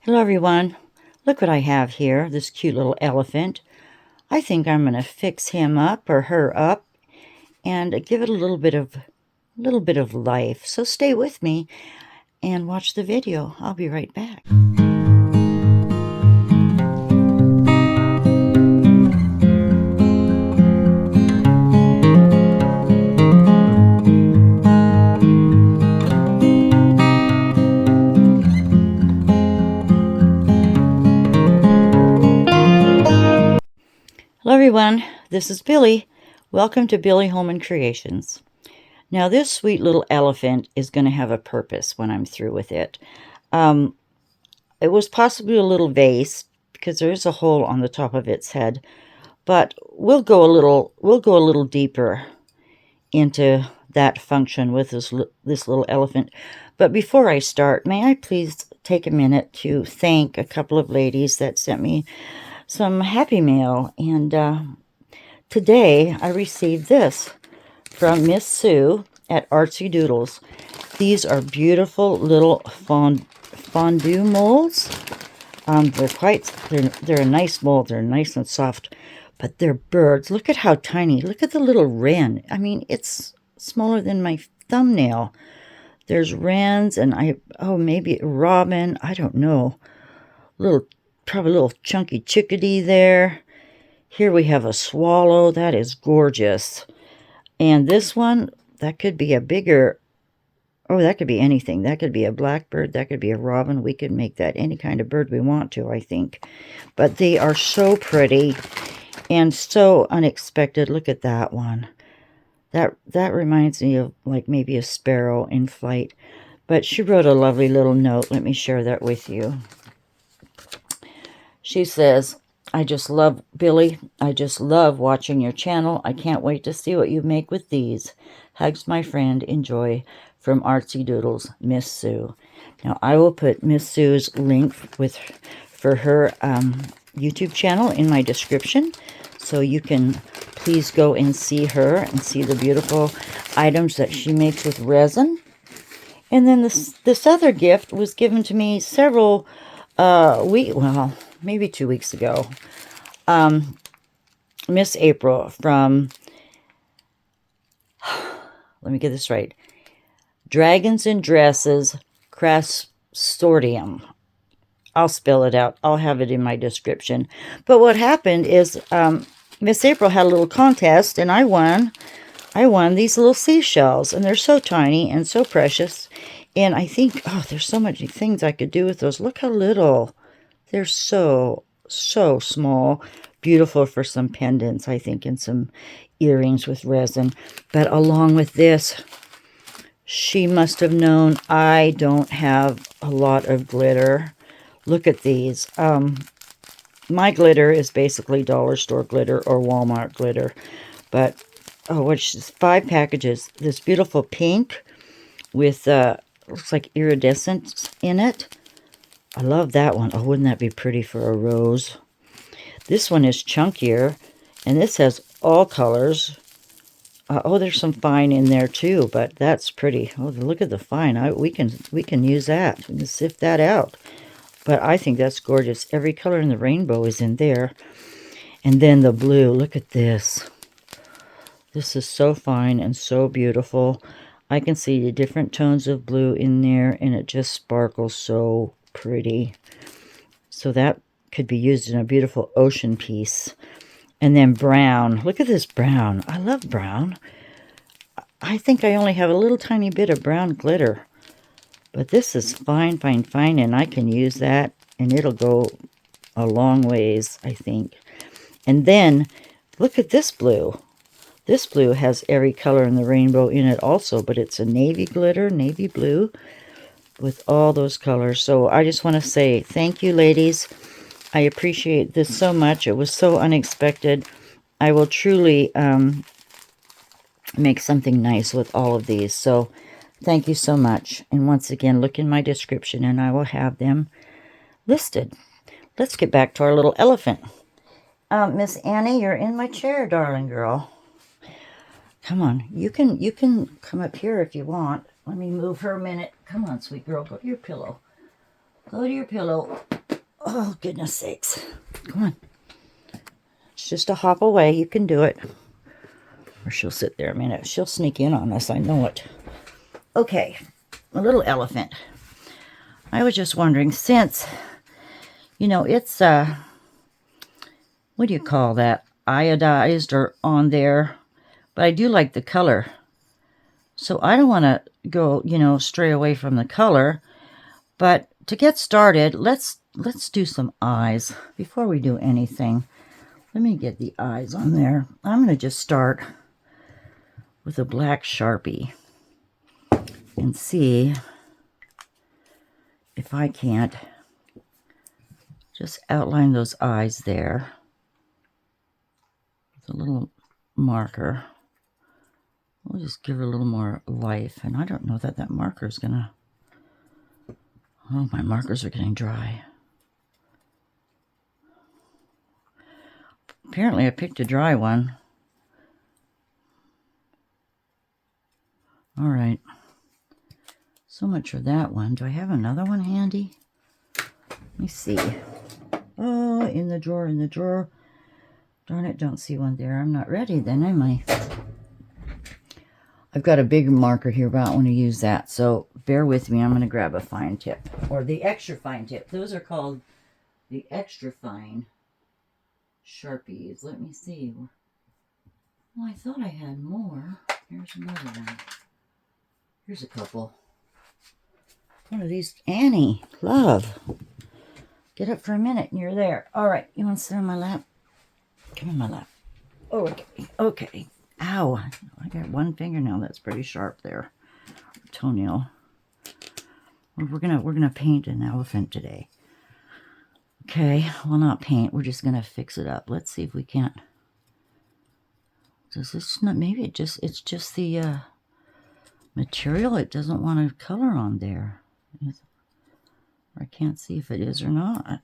Hello everyone. Look what I have here, this cute little elephant. I think I'm going to fix him up or her up and give it a little bit of life. So stay with me and watch the video. I'll be right back. Hello everyone, this is Billy. Welcome to Billy Holman Creations. Now this sweet little elephant is going to have a purpose when I'm through with it. It was possibly a little vase because there is a hole on the top of its head, but we'll go a little deeper into that function with this little elephant. But before I start, may I please take a minute to thank a couple of ladies that sent me some happy mail, and today I received this from Miss Sue at Artsy Doodles. These are beautiful little fondue molds. They're a nice mold. They're nice and soft, but they're birds. Look at how tiny. Look at the little wren. I mean, it's smaller than my thumbnail. There's wrens and maybe a robin. I don't know. Probably a little chunky chickadee there. Here we have a swallow. That is gorgeous. And this one, that could be a bigger, that could be anything. That could be a blackbird. That could be a robin. We could make that any kind of bird we want to, I think. But they are so pretty and so unexpected. Look at that one. That reminds me of like maybe a sparrow in flight. But she wrote a lovely little note. Let me share that with you. She says, I just love Billy. I just love watching your channel. I can't wait to see what you make with these. Hugs, my friend. Enjoy. From Artsy Doodles, Miss Sue. Now, I will put Miss Sue's link for her YouTube channel in my description, so you can please go and see her and see the beautiful items that she makes with resin. And then this other gift was given to me several maybe 2 weeks ago. Miss April from, let me get this right, Dragons and Dresses Crassortium. I'll spell it out. I'll have it in my description. But what happened is Miss April had a little contest, and I won these little seashells, and they're so tiny and so precious. And I think, there's so many things I could do with those. Look how little. They're so small. Beautiful for some pendants, I think, and some earrings with resin. But along with this, she must have known I don't have a lot of glitter. Look at these. My glitter is basically dollar store glitter or Walmart glitter. But, which is 5 packages. This beautiful pink with, looks like iridescence in it. I love that one. Oh, wouldn't that be pretty for a rose? This one is chunkier, and this has all colors. There's some fine in there too, but that's pretty. Oh, look at the fine. We can use that. We can sift that out. But I think that's gorgeous. Every color in the rainbow is in there. And then the blue. Look at this. This is so fine and so beautiful. I can see the different tones of blue in there, and it just sparkles so pretty. So that could be used in a beautiful ocean piece. And then brown. Look at this brown. I love brown. I think I only have a little tiny bit of brown glitter. But this is fine, fine, fine, and I can use that, and it'll go a long ways, I think. And then, look at this blue. This blue has every color in the rainbow in it also, but it's a navy glitter, navy blue, with all those colors. So I just want to say thank you, ladies. I appreciate this so much. It was so unexpected. I will truly make something nice with all of these. So thank you so much. And once again, look in my description and I will have them listed. Let's get back to our little elephant. Miss Annie, you're in my chair, darling girl. Come on. You can come up here if you want. Let me move her a minute. Come on, sweet girl. Go to your pillow. Go to your pillow. Oh, goodness sakes. Come on. It's just a hop away. You can do it. Or she'll sit there a minute. She'll sneak in on us. I know it. Okay. A little elephant. I was just wondering, since, you know, it's, what do you call that? Iodized or on there. But I do like the color. So I don't want to go, you know, stray away from the color. But to get started, let's do some eyes before we do anything. Let me get the eyes on there. I'm going to just start with a black Sharpie and see if I can't just outline those eyes there with a little marker. We'll just give her a little more life. And I don't know that that marker is going to... Oh, my markers are getting dry. Apparently I picked a dry one. All right. So much for that one. Do I have another one handy? Let me see. Oh, in the drawer, in the drawer. Darn it, don't see one there. I'm not ready then, am I? I've got a bigger marker here, but I don't want to use that. So bear with me. I'm going to grab a fine tip. Or the extra fine tip. Those are called the extra fine Sharpies. Let me see. Well, I thought I had more. Here's another one. Here's a couple. One of these. Annie, love. Get up for a minute and you're there. All right. You want to sit on my lap? Come in my lap. Oh, okay. Okay. Ow. I got one fingernail that's pretty sharp there. Toenail. We're gonna paint an elephant today. Okay. Well, not paint. We're just gonna fix it up. Let's see if we can't. Does this not? Maybe it's just the material. It doesn't want to color on there. I can't see if it is or not.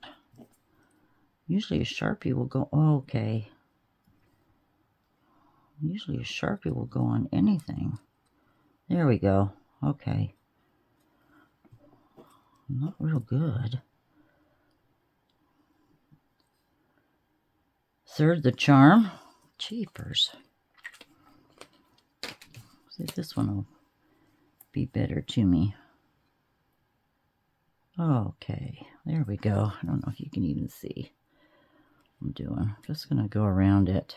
Usually a Sharpie will go. Okay. Usually a Sharpie will go on anything. There we go. Okay. Not real good. Third the charm. Jeepers. See if this one will be better to me. Okay. There we go. I don't know if you can even see what I'm doing. I'm just going to go around it.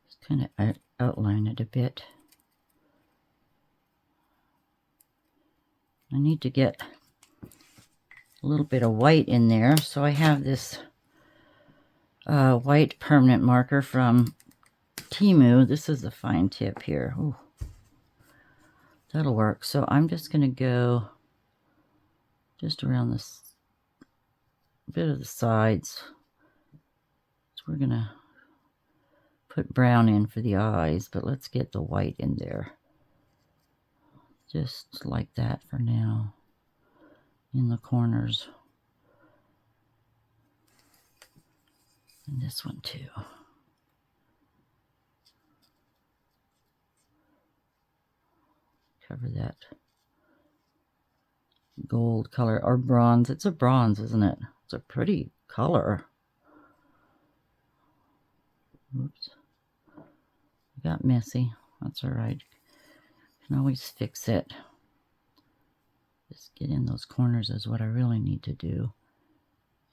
Just kind of outline it a bit. I need to get a little bit of white in there. So I have this white permanent marker from Temu. This is a fine tip here. Ooh, that'll work. So I'm just going to go just around this bit of the sides. So we're going to put brown in for the eyes, but let's get the white in there. Just like that for now. In the corners. And this one too. Cover that gold color or bronze. It's a bronze, isn't it? It's a pretty color. Oops. It got messy. That's all right. Can always fix it. Just get in those corners is what I really need to do.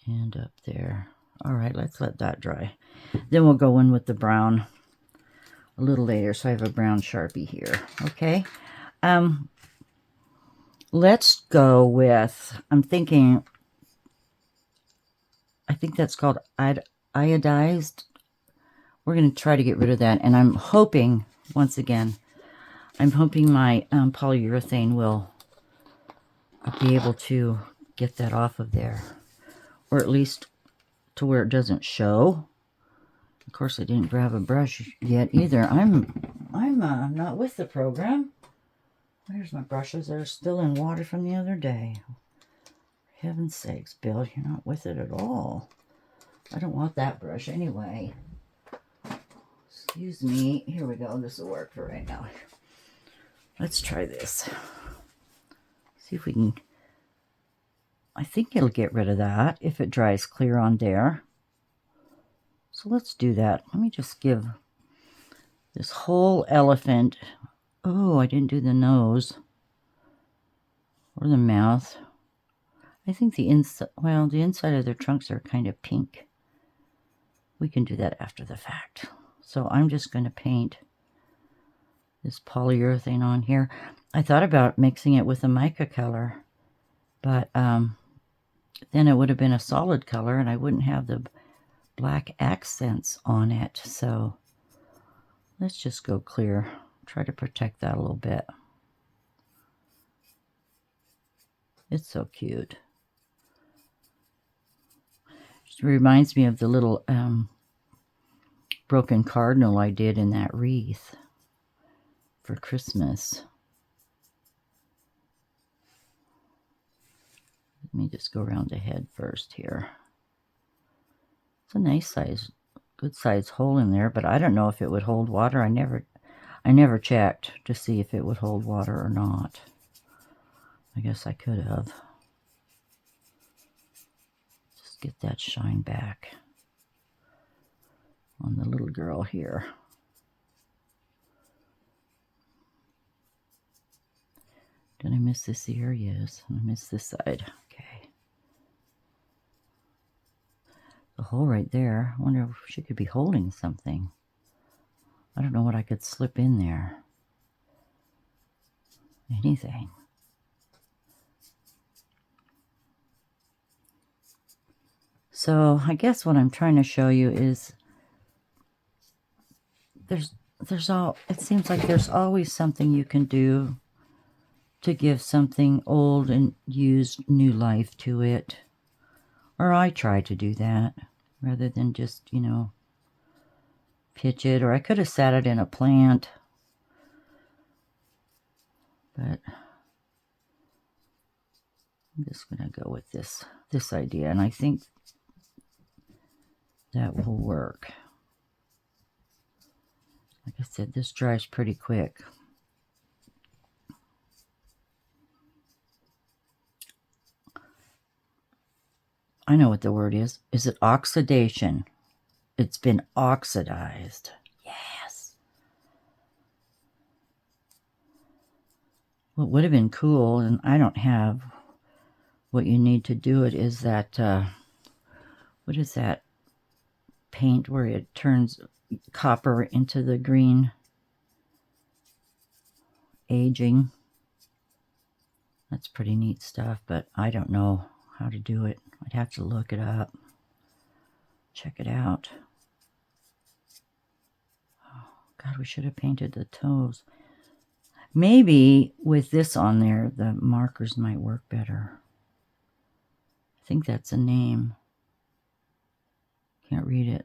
And up there. All right, let's let that dry. Then we'll go in with the brown a little later. So I have a brown Sharpie here. Okay. Let's go with, I'm thinking, I think that's called iodized. We're going to try to get rid of that. And I'm hoping, once again, I'm hoping my polyurethane will be able to get that off of there. Or at least to where it doesn't show. Of course, I didn't grab a brush yet either. I'm not with the program. There's my brushes. They're still in water from the other day. For heaven's sakes, Bill, you're not with it at all. I don't want that brush anyway. Excuse me. Here we go. This will work for right now. Let's try this. See if we can, I think it'll get rid of that if it dries clear on there. So let's do that. Let me just give this whole elephant, oh, I didn't do the nose or the mouth. I think the inside, well, the inside of their trunks are kind of pink. We can do that after the fact. So I'm just going to paint this polyurethane on here. I thought about mixing it with a mica color, but then it would have been a solid color and I wouldn't have the black accents on it. So let's just go clear. Try to protect that a little bit. It's so cute. It reminds me of the little broken cardinal I did in that wreath for Christmas. Let me just go around the head first here. It's a nice size, good size hole in there, but I don't know if it would hold water. I never checked to see if it would hold water or not. I guess I could have. Just get that shine back on the little girl here. Did I miss this ear? Yes, I missed this side. Okay. The hole right there. I wonder if she could be holding something. I don't know what I could slip in there. Anything. So I guess what I'm trying to show you is it seems like there's always something you can do to give something old and used new life to it. Or I try to do that rather than just, you know, pitch it. Or I could have sat it in a plant. But I'm just going to go with this idea. And I think that will work. Like I said, this dries pretty quick. I know what the word is. Is it oxidation? It's been oxidized. Yes. What would have been cool, and I don't have what you need to do it, is that, what is that paint where it turns copper into the green? Aging. That's pretty neat stuff, but I don't know how to do it. I'd have to look it up. Check it out. Oh, God, we should have painted the toes. Maybe with this on there, the markers might work better. I think that's a name. Can't read it.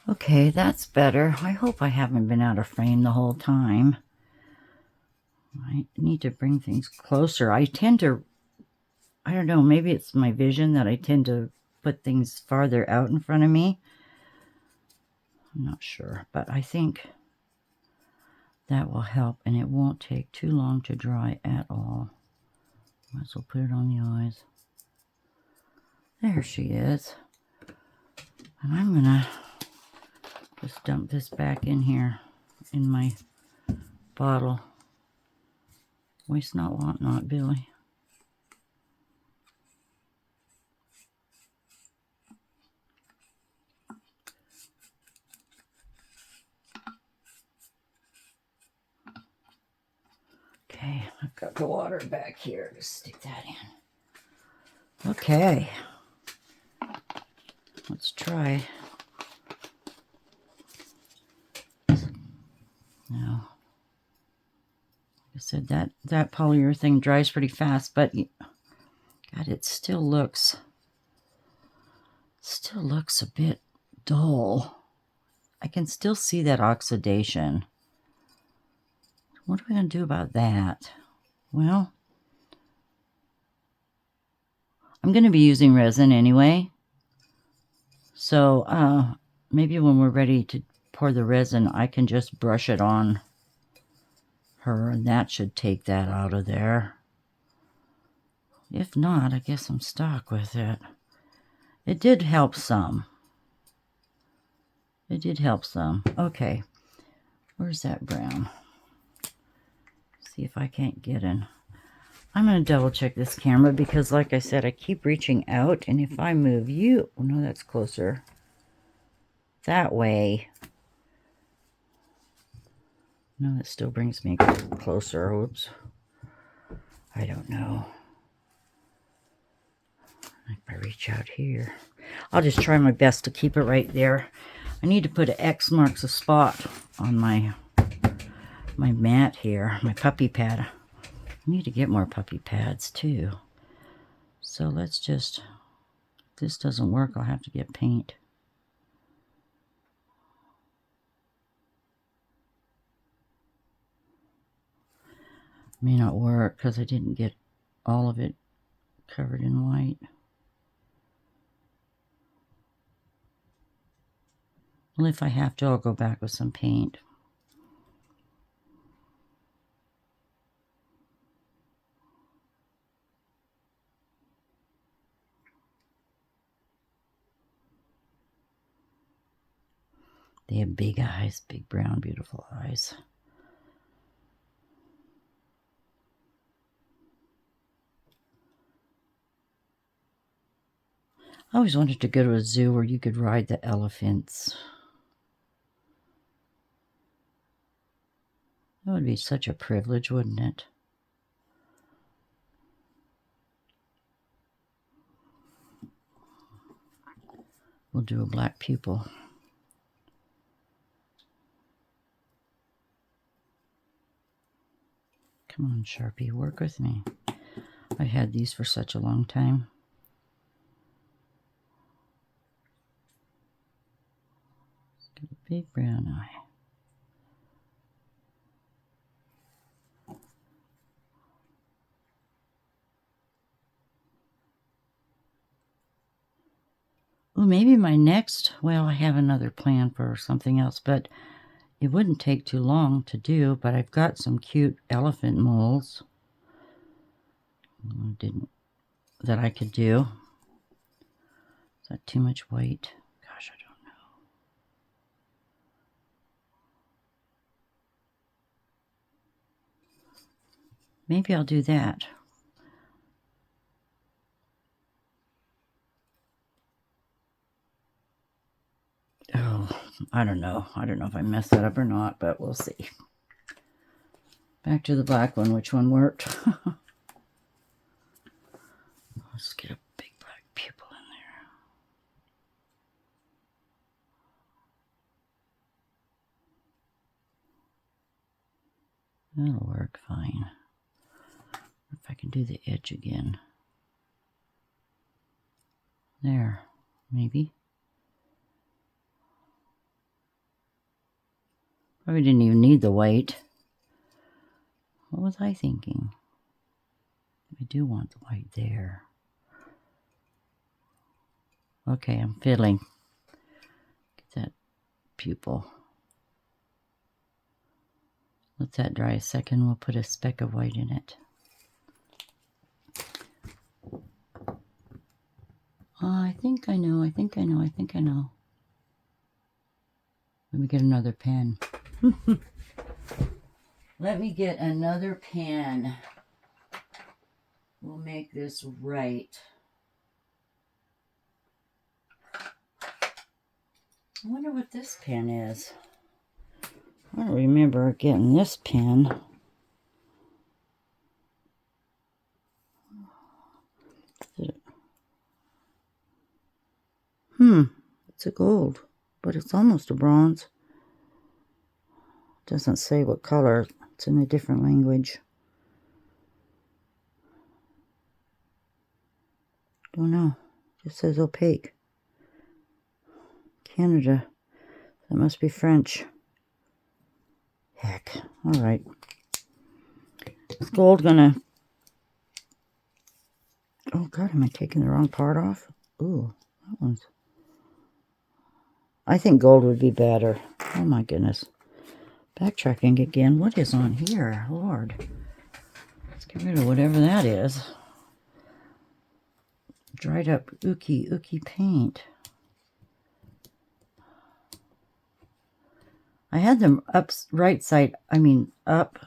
Okay, that's better. I hope I haven't been out of frame the whole time. I need to bring things closer. I tend to, I don't know, maybe it's my vision that I tend to put things farther out in front of me. I'm not sure, but I think that will help, and it won't take too long to dry at all. Might as well put it on the eyes. There she is. And I'm going to just dump this back in here in my bottle. Waste not, want not, Billy. Okay, I've got the water back here. Just stick that in. Okay. Let's try. Now, like I said, that polyurethane dries pretty fast, but God, it still looks a bit dull. I can still see that oxidation. What are we going to do about that? Well, I'm going to be using resin anyway, So maybe when we're ready to pour the resin, I can just brush it on her, and that should take that out of there. If not, I guess I'm stuck with it. It did help some. It did help some. Okay. Where's that brown? See if I can't get in. I'm going to double check this camera because, like I said, I keep reaching out. And if I move you... Oh, no, that's closer. That way. No, that still brings me closer. Oops. I don't know. If I reach out here. I'll just try my best to keep it right there. I need to put an X marks a spot on my mat here, my puppy pad. I need to get more puppy pads too. So let's just, if this doesn't work, I'll have to get paint. May not work because I didn't get all of it covered in white. Well, if I have to, I'll go back with some paint. They have big eyes, big brown, beautiful eyes. I always wanted to go to a zoo where you could ride the elephants. That would be such a privilege, wouldn't it? We'll do a black pupil. Come on, Sharpie, work with me. I've had these for such a long time. Let's get a big brown eye. Well, maybe my next, well, I have another plan for something else, but it wouldn't take too long to do, but I've got some cute elephant molds that I could do. Is that too much white? Gosh, I don't know. Maybe I'll do that. Oh, I don't know. I don't know if I messed that up or not, but we'll see. Back to the black one. Which one worked? Let's get a big black pupil in there. That'll work fine. If I can do the edge again. There, maybe. Probably didn't even need the white. What was I thinking? I do want the white there. Okay, I'm fiddling. Get that pupil. Let that dry a second. We'll put a speck of white in it. I think I know. Let me get another pen. Let me get another pen. We'll make this right. I wonder what this pen is. I don't remember getting this pen. It's a gold, but it's almost a bronze. Doesn't say what color. It's in a different language. Don't know. It just says opaque. Canada. That must be French. Heck. Alright. Is gold gonna... Oh god, am I taking the wrong part off? Ooh, that one's... I think gold would be better. Oh my goodness. Backtracking again. What is on here? Lord. Let's get rid of whatever that is. Dried up ooky paint. I had them up right side. I mean up.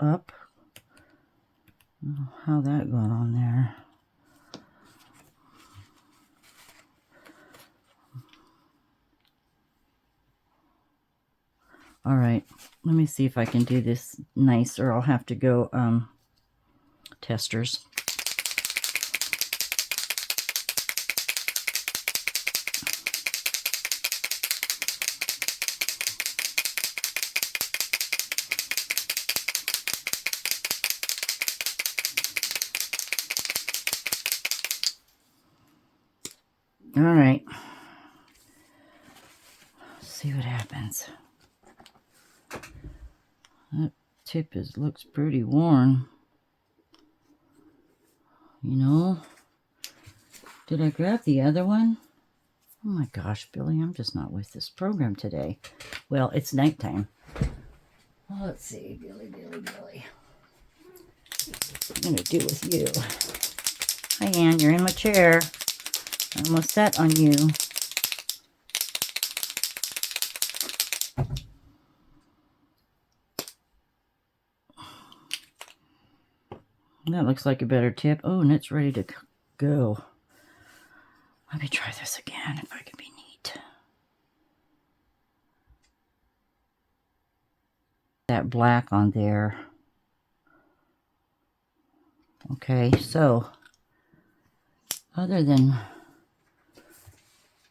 Oh, how that got on there. All right, let me see if I can do this nice, or I'll have to go testers. All right, let's see what happens. That tip looks pretty worn. You know, did I grab the other one? Oh my gosh, Billy, I'm just not with this program today. Well, it's nighttime. Well, let's see, Billy. What I'm gonna do with you? Hi, Ann, you're in my chair. I'm almost set on you. That looks like a better tip. Oh, and it's ready to go. Let me try this again if I can be neat. That black on there. Okay, so other than,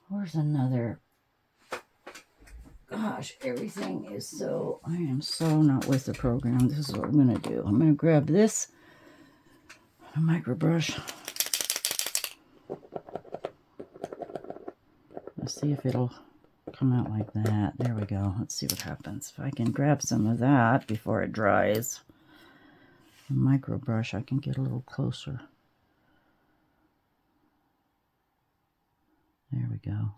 where's another? Gosh, everything is so, I am so not with the program. This is what I'm going to do. I'm going to grab this, a micro brush. Let's see if it'll come out like that. There we go. Let's see what happens. If I can grab some of that before it dries. A micro brush, I can get a little closer. There we go.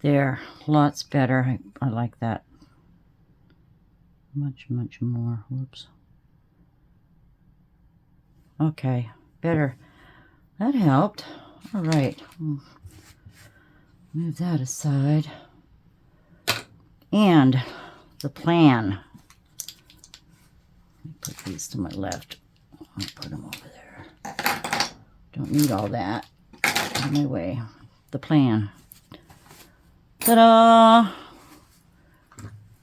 There, lots better. I like that much more. Whoops. Okay, better. That helped. All right, move that aside. And the plan. Let me put these to my left. I'll put them over there. Don't need all that. Out of my way. The plan. Ta-da!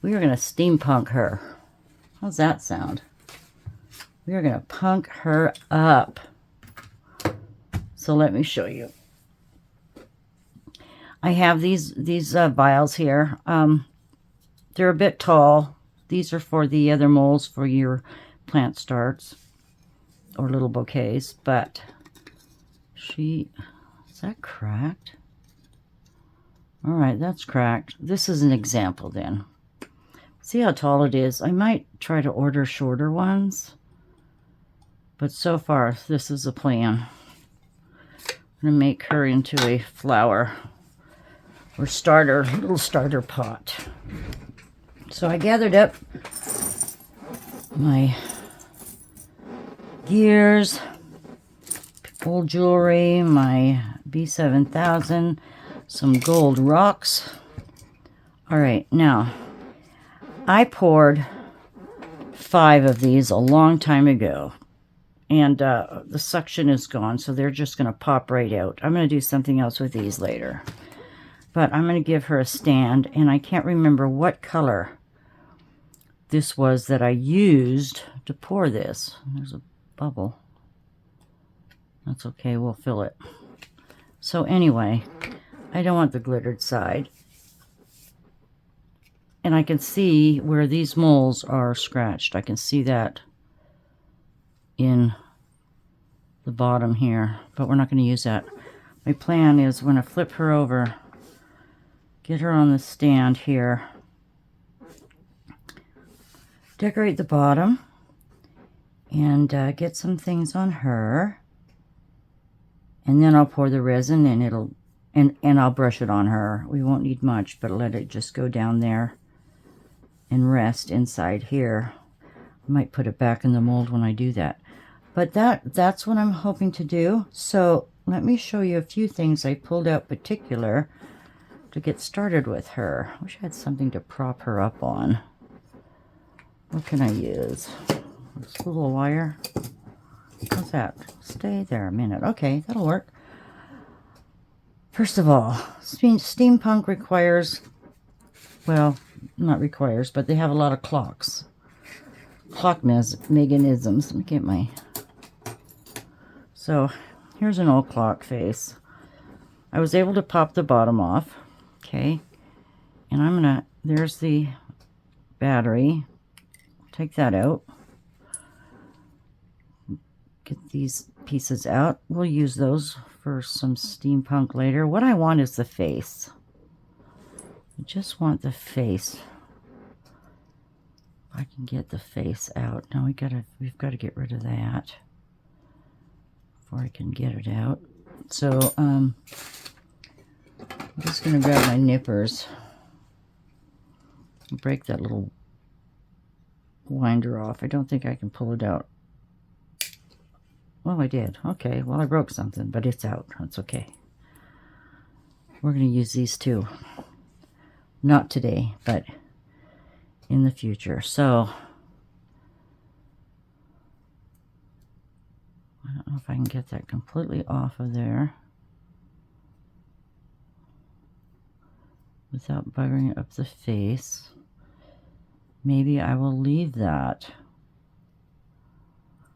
We are going to steampunk her. How's that sound? We are going to punk her up. So let me show you. I have these vials here. They're a bit tall. These are for the other molds for your plant starts or little bouquets. But is that cracked? All right, that's cracked. This is an example then. See how tall it is? I might try to order shorter ones. But so far, this is a plan. I'm going to make her into a flower or little starter pot. So I gathered up my gears, old jewelry, my B7000, some gold rocks. All right, now I poured 5 of these a long time ago, and the suction is gone, so they're just going to pop right out. I'm going to do something else with these later, but I'm going to give her a stand, and I can't remember what color this was that I used to pour this. There's a bubble. That's okay, we'll fill it. So anyway, I don't want the glittered side. And I can see where these moles are scratched. I can see that in the bottom here, but we're not going to use that. My plan is when I flip her over, get her on the stand here, decorate the bottom, and get some things on her. And then I'll pour the resin and it'll, and I'll brush it on her. We won't need much, but let it just go down there and rest inside here. I might put it back in the mold when I do that. But that's what I'm hoping to do. So let me show you a few things I pulled out particular to get started with her. I wish I had something to prop her up on. What can I use? This little wire. How's that? Stay there a minute. Okay, that'll work. First of all, steampunk requires, well, not requires, but they have a lot of clocks. Clock mechanisms. Let me get my... So, here's an old clock face. I was able to pop the bottom off. Okay. And I'm gonna... There's the battery. Take that out. Get these pieces out. We'll use those for some steampunk later. What I want is the face. I just want the face. If I can get the face out. Now we've got to get rid of that before I can get it out. So I'm just going to grab my nippers and break that little winder off. I don't think I can pull it out. Well, I did. Okay, well, I broke something, but it's out. That's okay. We're going to use these two. Not today, but in the future. So, I don't know if I can get that completely off of there without buggering up the face. Maybe I will leave that.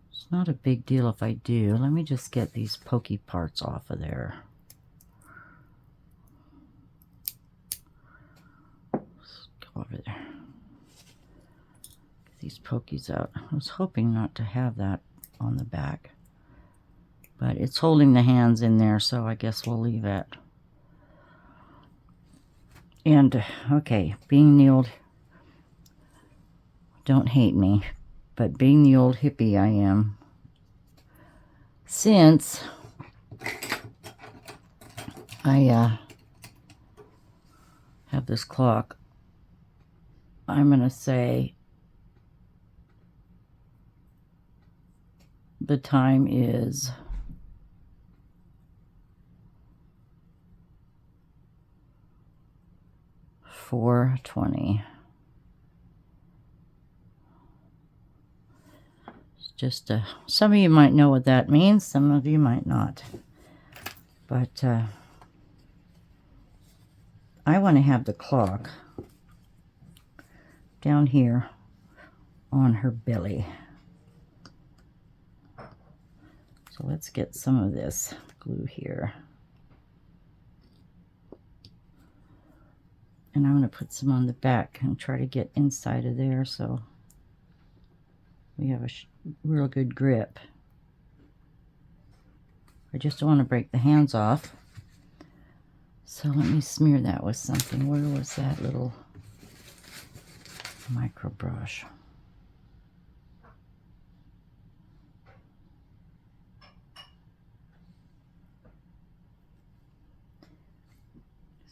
It's not a big deal if I do. Let me just get these pokey parts off of there. Let's go over there. Get these pokies out. I was hoping not to have that on the back, but it's holding the hands in there, so I guess we'll leave it. And, okay, being the old... Don't hate me. But being the old hippie I am, since I have this clock, I'm going to say the time is 4:20. Just some of you might know what that means, some of you might not. But I want to have the clock down here on her belly. So let's get some of this glue here. And I'm going to put some on the back and try to get inside of there so we have a real good grip. I just don't want to break the hands off. So let me smear that with something. Where was that little micro brush?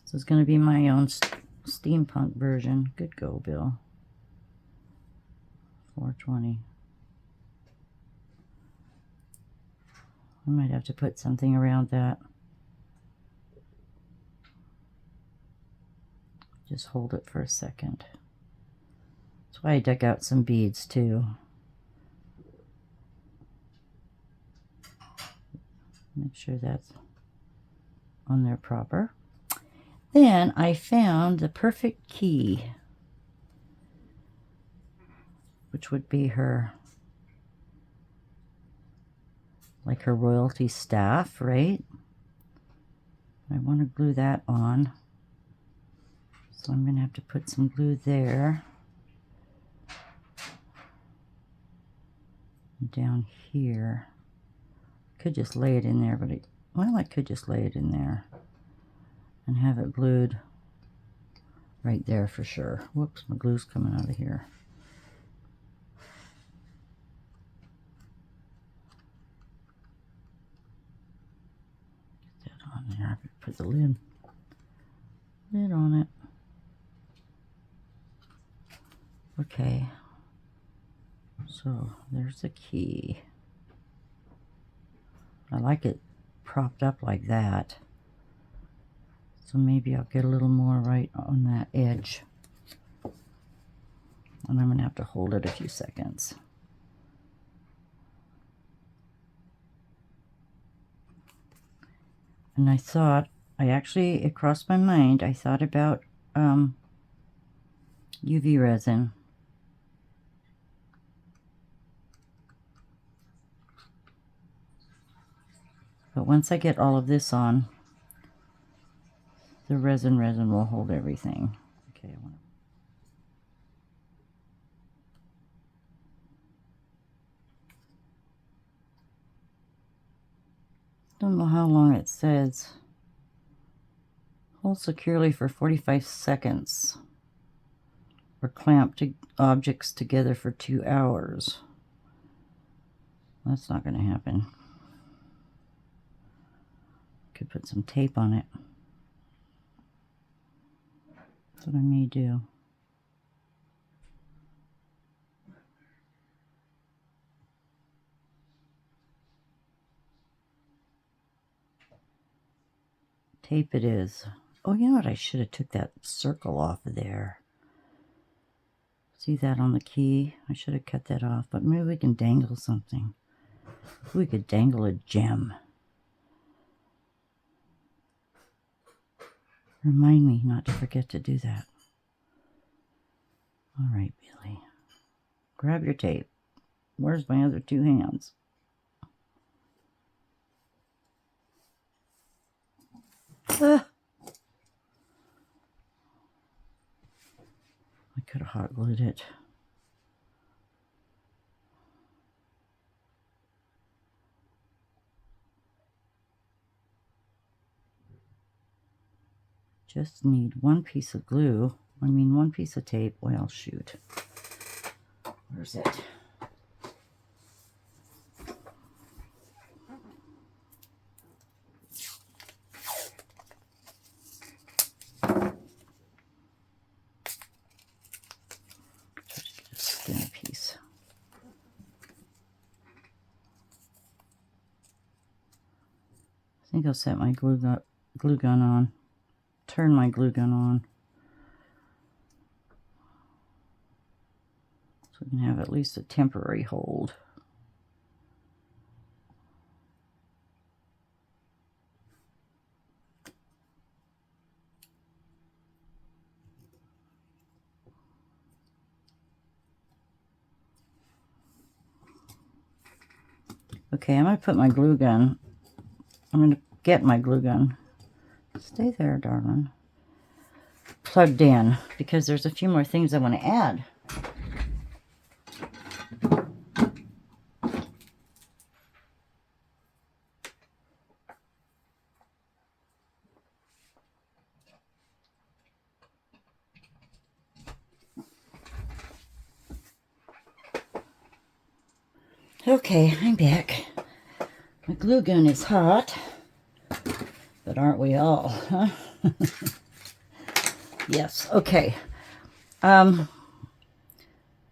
This is going to be my own steampunk version. Good go, Bill. 4:20. I might have to put something around that. Just hold it for a second. That's why I dug out some beads too. Make sure that's on there proper. Then I found the perfect key, which would be her, like her royalty staff, right? I want to glue that on. So I'm going to have to put some glue there. Down here. Could just lay it in there, but I could just lay it in there and have it glued right there for sure. Whoops, my glue's coming out of here. Get that on there. Put the lid on it. Okay. So there's the key. I like it propped up like that. So maybe I'll get a little more right on that edge. And I'm going to have to hold it a few seconds. And I thought, it crossed my mind, I thought about UV resin. But once I get all of this on, the resin will hold everything. Okay, don't know how long it says. Hold securely for 45 seconds. Or clamp objects together for 2 hours. That's not going to happen. Could put some tape on it. That's what I may do. Tape it is. Oh, you know what? I should have took that circle off of there. See that on the key? I should have cut that off, but maybe we can dangle something. We could dangle a gem. Remind me not to forget to do that. All right, Billy. Grab your tape. Where's my other 2 hands? Ah. I could have hot glued it. Just need 1 piece of glue. 1 piece of tape. Well, shoot. Where's it? Just a piece. I think I'll set my glue gun on. Turn my glue gun on. So we can have at least a temporary hold. Okay, I'm going to put my glue gun. I'm going to get my glue gun. Stay there, darling. Plugged in, because there's a few more things I want to add. Okay, I'm back. My glue gun is hot, but aren't we all, huh? Yes, okay. Well,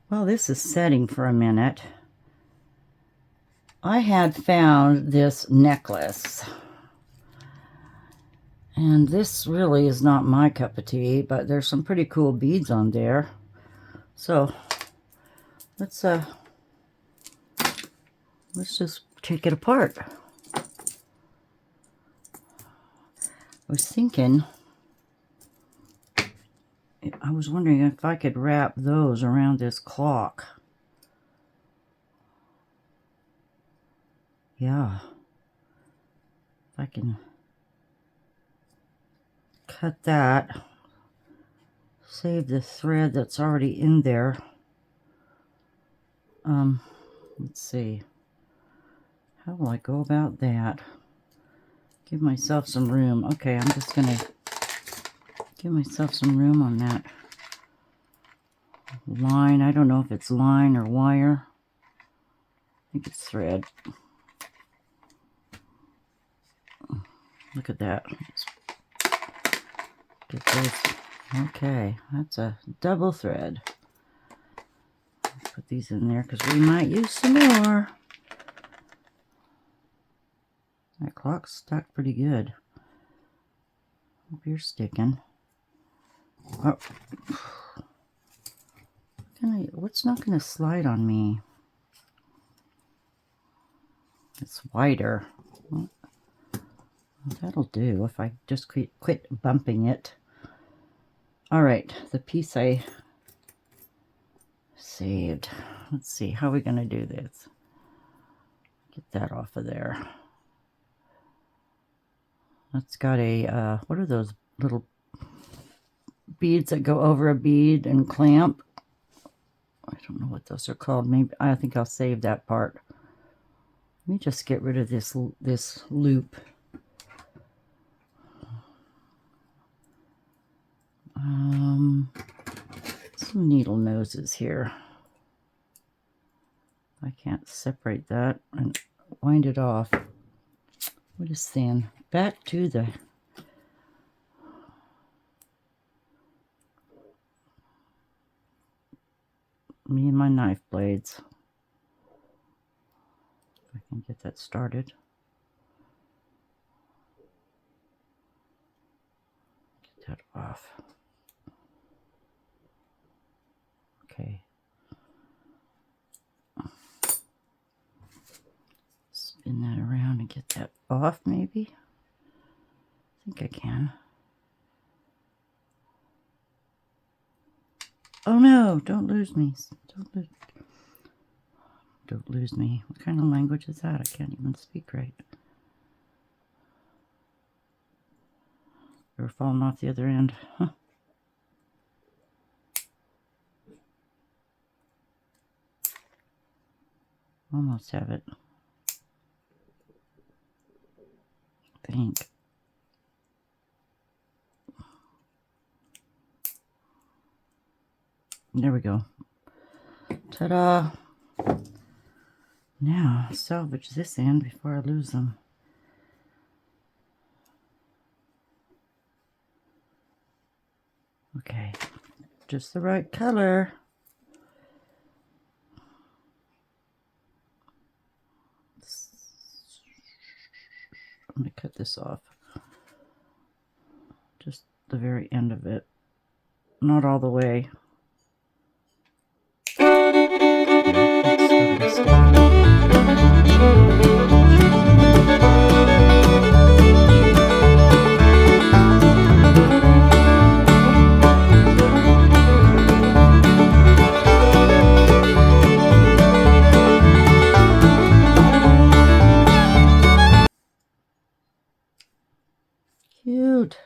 this is setting for a minute. I had found this necklace. And this really is not my cup of tea, but there's some pretty cool beads on there. So, let's just take it apart. I was thinking, I was wondering if I could wrap those around this clock. Yeah. If I can cut that save the thread that's already in there. Let's see. How will I go about that? Give myself some room. Okay, I'm just gonna give myself some room on that line. I don't know if it's line or wire. I think it's thread. Look at that. Get those. Okay, that's a double thread. Put these in there because we might use some more. That clock's stuck pretty good. Hope you're sticking. Oh. What's not going to slide on me? It's wider. Well, that'll do if I just quit bumping it. All right, the piece I saved. Let's see, how are we going to do this? Get that off of there. That's got a, what are those little beads that go over a bead and clamp? I don't know what those are called. Maybe I think I'll save that part. Let me just get rid of this loop. Some needle noses here. I can't separate that and wind it off. What is thin? Back to the me and my knife blades. If I can get that started. Get that off. Okay. Spin that around and get that off, maybe. I think I can. Oh no, don't lose me. Don't lose me. What kind of language is that? I can't even speak right. You're falling off the other end. Huh. Almost have it. I think. There we go. Ta-da! Now, salvage this end before I lose them. Okay, just the right color. I'm going to cut this off. Just the very end of it. Not all the way. Cute.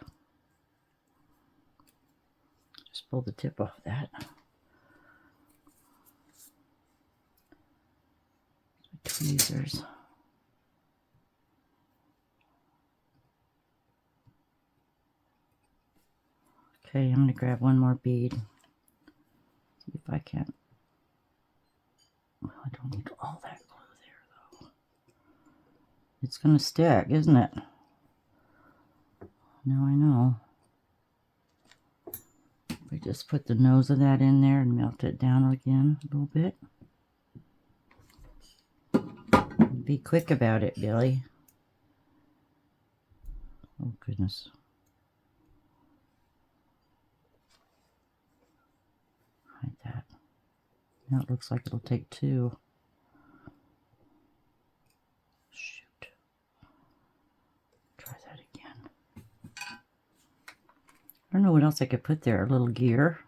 Just pull the tip off that. Tweezers. Okay, I'm going to grab one more bead. See if I can. Well, I don't need all that glue there, though. It's going to stick, isn't it? Now I know. We just put the nose of that in there and melt it down again a little bit. Be quick about it, Billy. Oh, goodness. Hide that. Now it looks like it'll take two. Shoot. Try that again. I don't know what else I could put there. A little gear.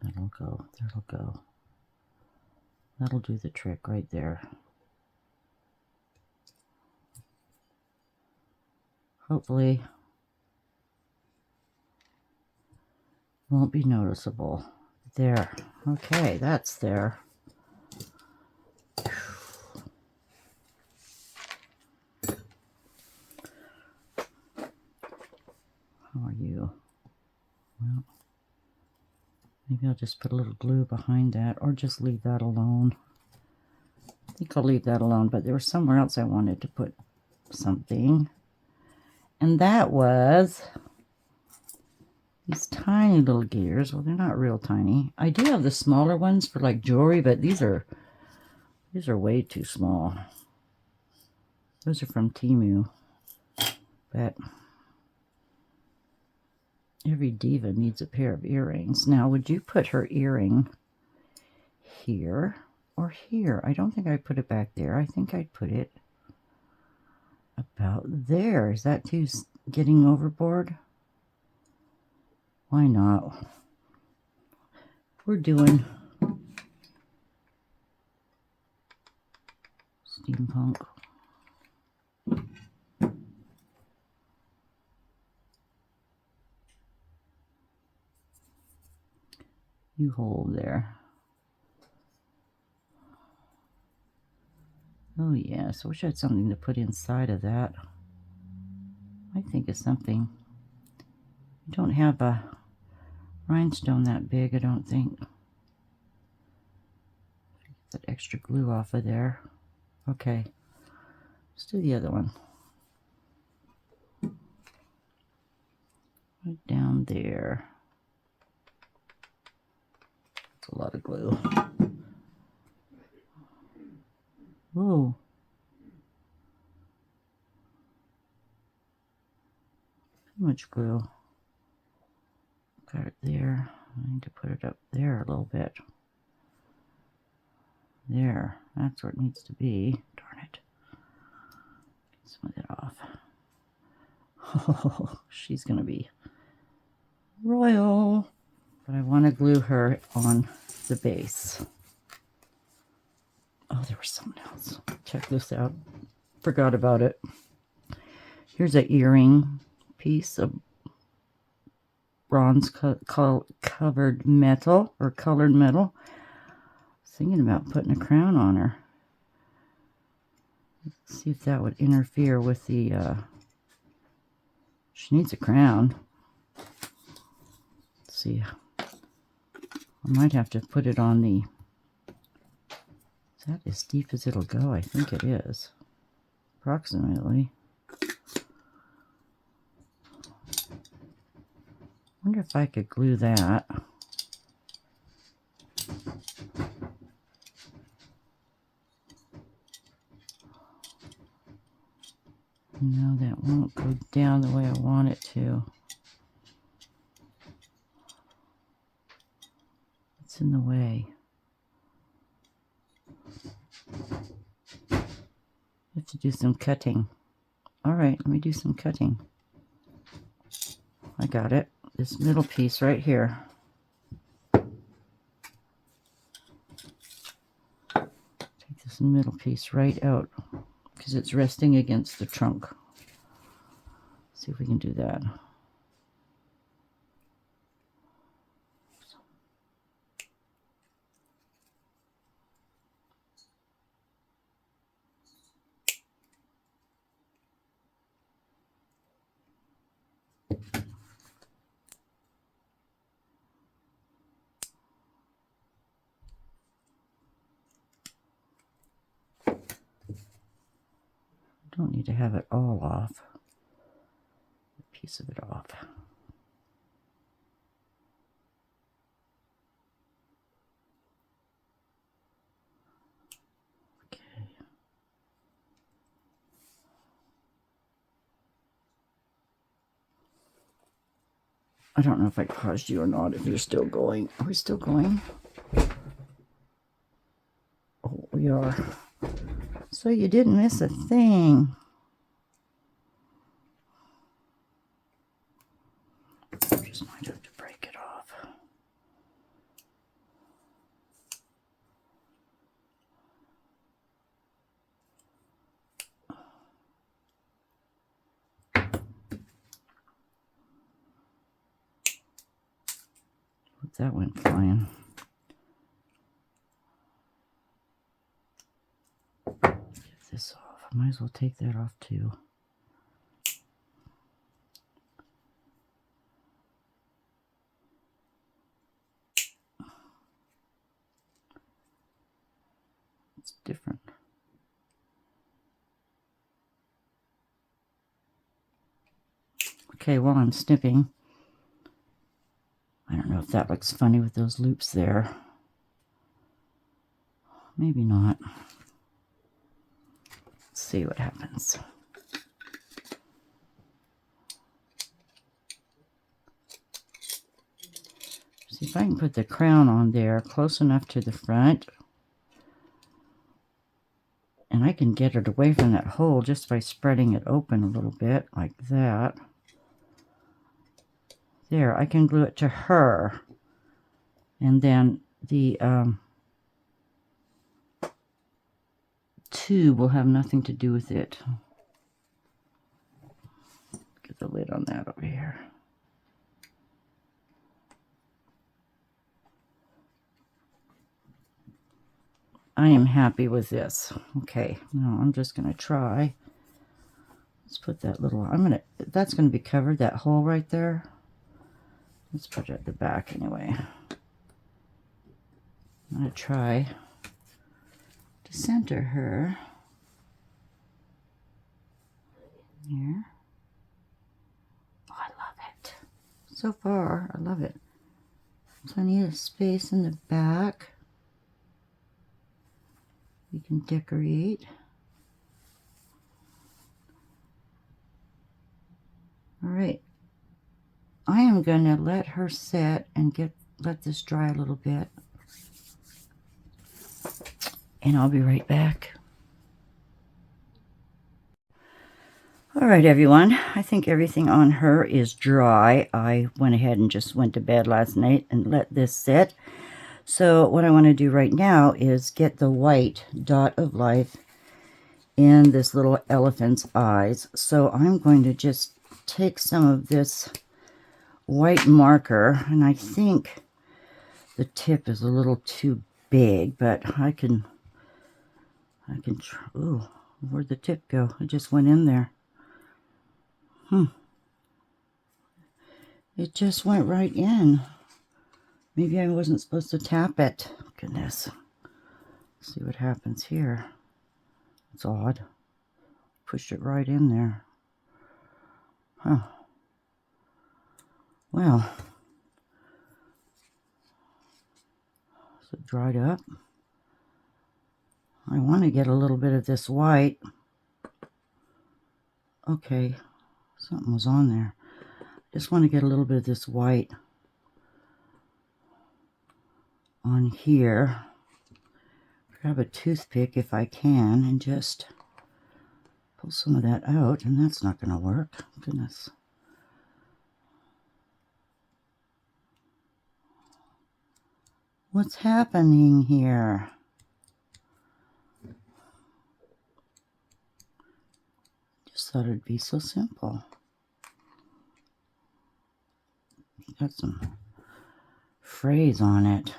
That'll go. That'll go. That'll do the trick right there. Hopefully, won't be noticeable. There. Okay, that's there. How are you? Well, maybe I'll just put a little glue behind that, or just leave that alone. I think I'll leave that alone, but there was somewhere else I wanted to put something. And that was these tiny little gears. Well, they're not real tiny. I do have the smaller ones for like jewelry, but these are way too small. Those are from Temu. But every diva needs a pair of earrings. Now, would you put her earring here or here? I don't think I'd put it back there. I think I'd put it about there. Is that too getting overboard? Why not? We're doing steampunk. You hold there. Oh yes, I wish I had something to put inside of that. I think it's something. I don't have a rhinestone that big, I don't think. Get that extra glue off of there. Okay, let's do the other one. Right down there. That's a lot of glue. Whoa. Too much glue. Got it there. I need to put it up there a little bit. There. That's where it needs to be. Darn it. Smooth it off. Oh, she's going to be royal. But I want to glue her on the base. Oh, there was something else. Check this out. Forgot about it. Here's an earring piece of bronze covered metal or colored metal. I was thinking about putting a crown on her. Let's see if that would interfere with the she needs a crown. Let's see. I might have to put it on the. Is that as deep as it'll go? I think it is. Approximately. Wonder if I could glue that. No, that won't go down the way I want it to. It's in the way. I have to do some cutting. All right, let me do some cutting. I got it. This middle piece right here. Take this middle piece right out because it's resting against the trunk. See if we can do that. Don't need to have it all off. A piece of it off. Okay. I don't know if I paused you or not, if you're still going. Are we still going? Oh, we are. So you didn't miss a thing. Just might have to break it off. Oop, that went flying. Get this off. I might as well take that off too. It's different. Okay, while I'm snipping, I don't know if that looks funny with those loops there. Maybe not. Let's see what happens. See if I can put the crown on there close enough to the front. And I can get it away from that hole just by spreading it open a little bit like that. There, I can glue it to her. And then the tube will have nothing to do with it. Get the lid on that over here. I am happy with this. Okay, now I'm just going to try. Let's put that little, that's going to be covered, that hole right there. Let's put it at the back anyway. I'm going to try to center her here. Oh, I love it. So far, I love it. So I need a space in the back. We can decorate. All right. I am going to let her set and let this dry a little bit. And I'll be right back. All right, everyone. I think everything on her is dry. I went ahead and just went to bed last night and let this sit. So what I want to do right now is get the white dot of life in this little elephant's eyes. So I'm going to just take some of this white marker, and I think the tip is a little too big, but I can try. Ooh, where'd the tip go? It just went in there. It just went right in. Maybe I wasn't supposed to tap it. Goodness. Let's see what happens here. It's odd. Pushed it right in there. Huh. Well. So dried up. I want to get a little bit of this white. Okay. Something was on there. Just want to get a little bit of this white on here. Grab a toothpick if I can and just pull some of that out, and that's not going to work. Goodness. What's happening here? Just thought it'd be so simple. Got some phrase on it.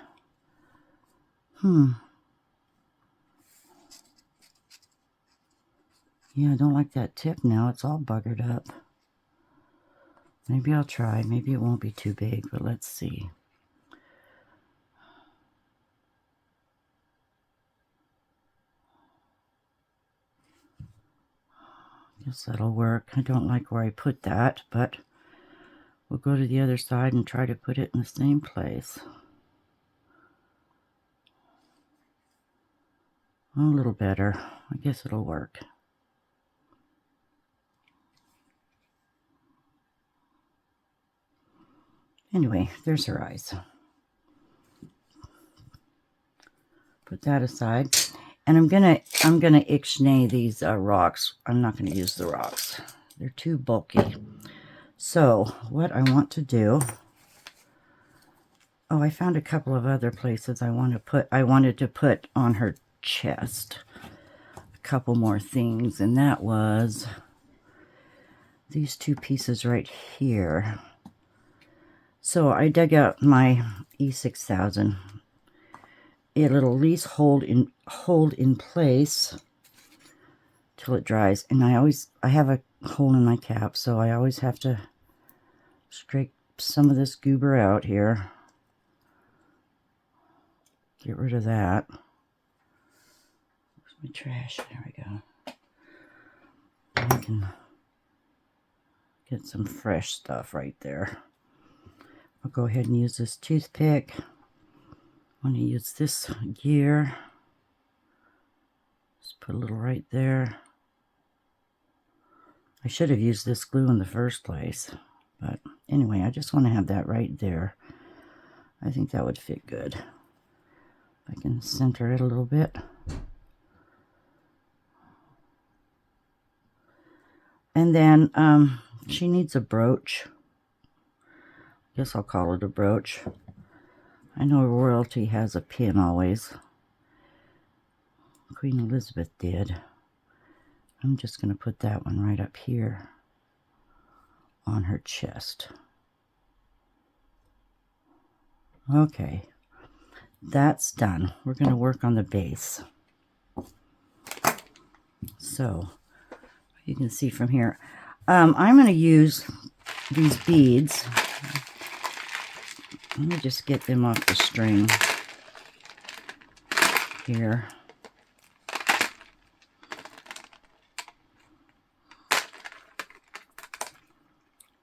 Yeah, I don't like that tip now. It's all buggered up. Maybe I'll try. Maybe it won't be too big, but let's see. Guess that'll work. I don't like where I put that, but we'll go to the other side and try to put it in the same place. A little better. I guess it'll work. Anyway, there's her eyes. Put that aside. And I'm gonna ixnay these rocks. I'm not gonna use the rocks. They're too bulky. So what I want to do, oh, I found a couple of other places I wanted to put on her chest. A couple more things, and that was these two pieces right here. So I dug out my E6000. It'll at least hold in place till it dries. And I have a hole in my cap, so I always have to scrape some of this goober out here. Get rid of that. Where's my trash? There we go. I can get some fresh stuff right there. I'll go ahead and use this toothpick. I'm going to use this gear. Just put a little right there. I should have used this glue in the first place. But anyway, I just want to have that right there. I think that would fit good. I can center it a little bit. And then she needs a brooch. I guess I'll call it a brooch. I know royalty has a pin always. Queen Elizabeth did. I'm just going to put that one right up here on her chest. Okay, that's done. We're going to work on the base. So you can see from here, I'm going to use these beads. Let me just get them off the string here.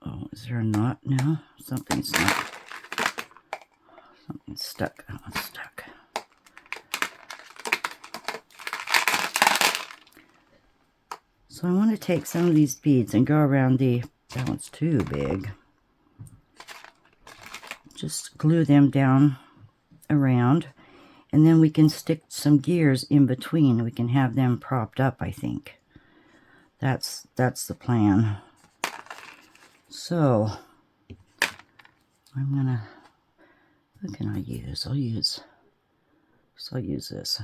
Oh, is there a knot now? Something's not. Something's stuck. That one's stuck. So I want to take some of these beads and go around the, that one's too big. Just glue them down around, and then we can stick some gears in between. We can have them propped up, I think. That's the plan. So I'm gonna, what can I use? I'll use this.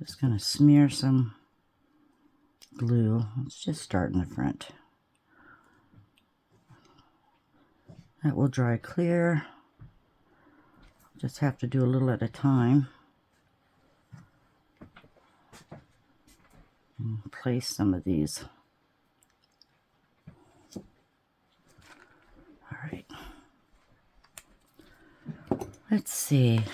Just gonna smear some glue. Let's just start in the front. That will dry clear. Just have to do a little at a time. And place some of these. All right. Let's see.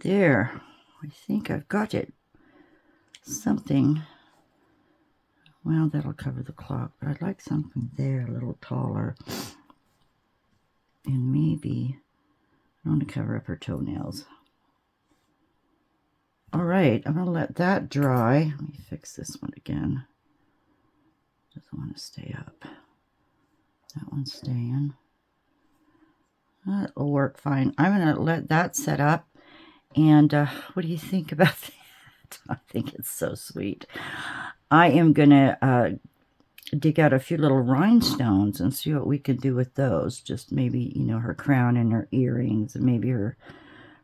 There, I think I've got it. Something, well, that'll cover the clock, but I'd like something there a little taller. And maybe I want to cover up her toenails. All right, I'm going to let that dry. Let me fix this one again. Doesn't want to stay up. That one's staying. That'll work fine. I'm going to let that set up. And what do you think about that? I think it's so sweet. I am going to dig out a few little rhinestones and see what we can do with those. Just maybe, you know, her crown and her earrings and maybe her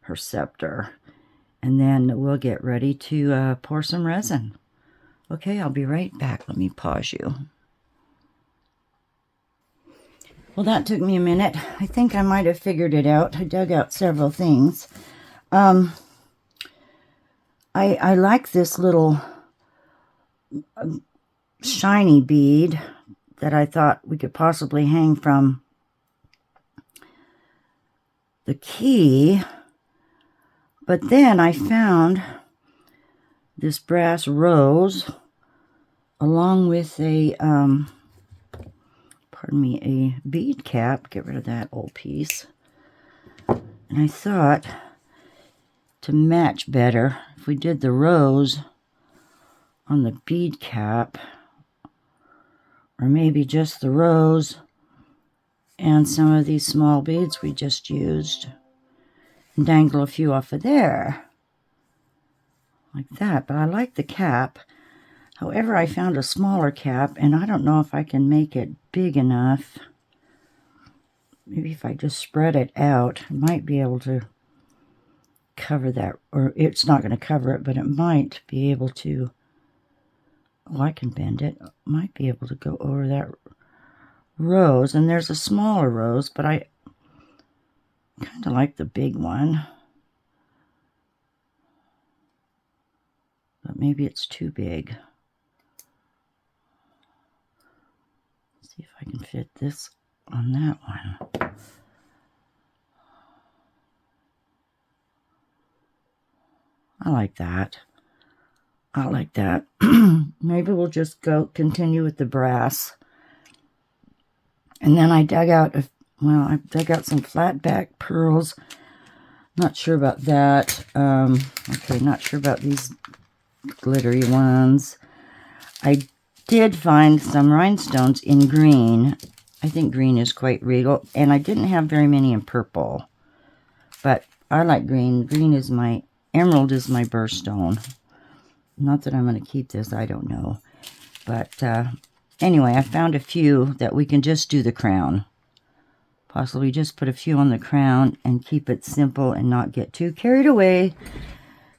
her scepter. And then we'll get ready to pour some resin. Okay, I'll be right back. Let me pause you. Well, that took me a minute. I think I might have figured it out. I dug out several things. I like this little shiny bead that I thought we could possibly hang from the key. But then I found this brass rose along with a, pardon me, a bead cap. Get rid of that old piece. And I thought to match better, if we did the rose on the bead cap, or maybe just the rose and some of these small beads we just used, and dangle a few off of there, like that. But I like the cap. However, I found a smaller cap, and I don't know if I can make it big enough. Maybe if I just spread it out, I might be able to cover that, or it's not going to cover it, but it might be able to, oh, I can bend it, might be able to go over that rose. And there's a smaller rose, but I kind of like the big one. But maybe it's too big. Let's see if I can fit this on that one. I like that. I like that. Maybe we'll just continue with the brass. And then I dug out, I dug out some flat back pearls. Not sure about that. Okay, not sure about these glittery ones. I did find some rhinestones in green. I think green is quite regal. And I didn't have very many in purple. But I like green. Emerald is my birthstone. Not that I'm going to keep this, I don't know. But anyway, I found a few that we can just do the crown. Possibly just put a few on the crown and keep it simple and not get too carried away.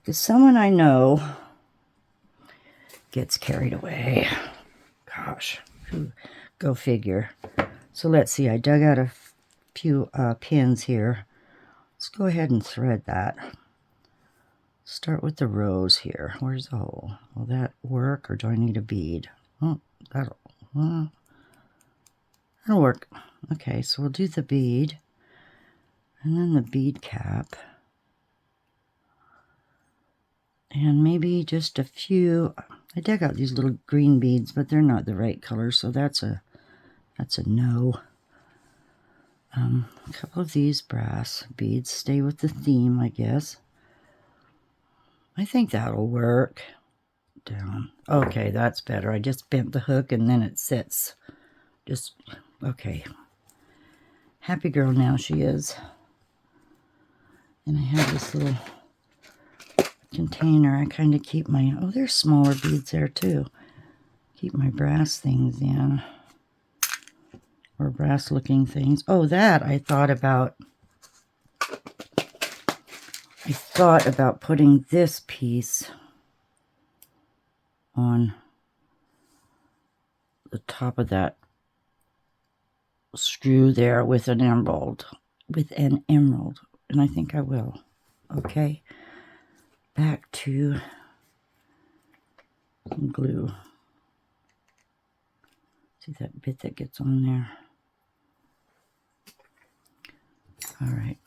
Because someone I know gets carried away. Gosh, go figure. So let's see, I dug out a few pins here. Let's go ahead and thread that. Start with the rose here. Where's the hole? Will that work, or do I need a bead? Oh, that'll work. Okay, so we'll do the bead, and then the bead cap, and maybe just a few. I dug out these little green beads, but they're not the right color, so that's a no. A couple of these brass beads. Stay with the theme, I guess. I think that'll work. Down. Okay, that's better. I just bent the hook and then it sits. Okay. Happy girl now she is. And I have this little container. I kind of keep oh, there's smaller beads there too. Keep my brass things in. Or brass looking things. Oh, that I thought about. I thought about putting this piece on the top of that screw there with an emerald. And I think I will. Okay. Back to some glue. See that bit that gets on there? All right.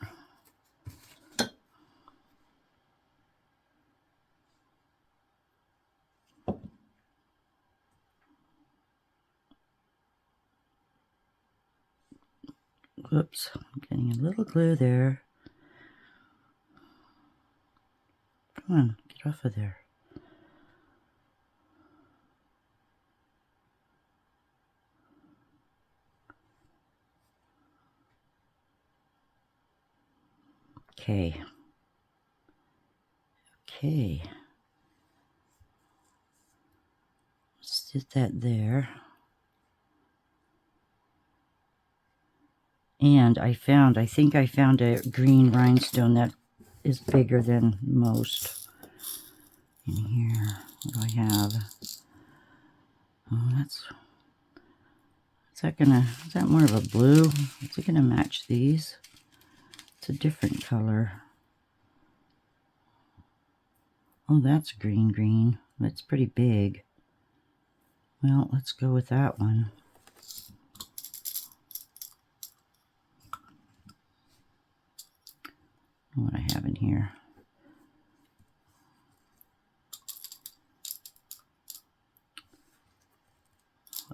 Whoops, I'm getting a little glue there. Come on, get off of there. Okay. Let's get that there. And I think I found a green rhinestone that is bigger than most. In here, what do I have? Oh, is that more of a blue? Is it gonna match these? It's a different color. Oh, that's green. That's pretty big. Well, let's go with that one. What I have in here.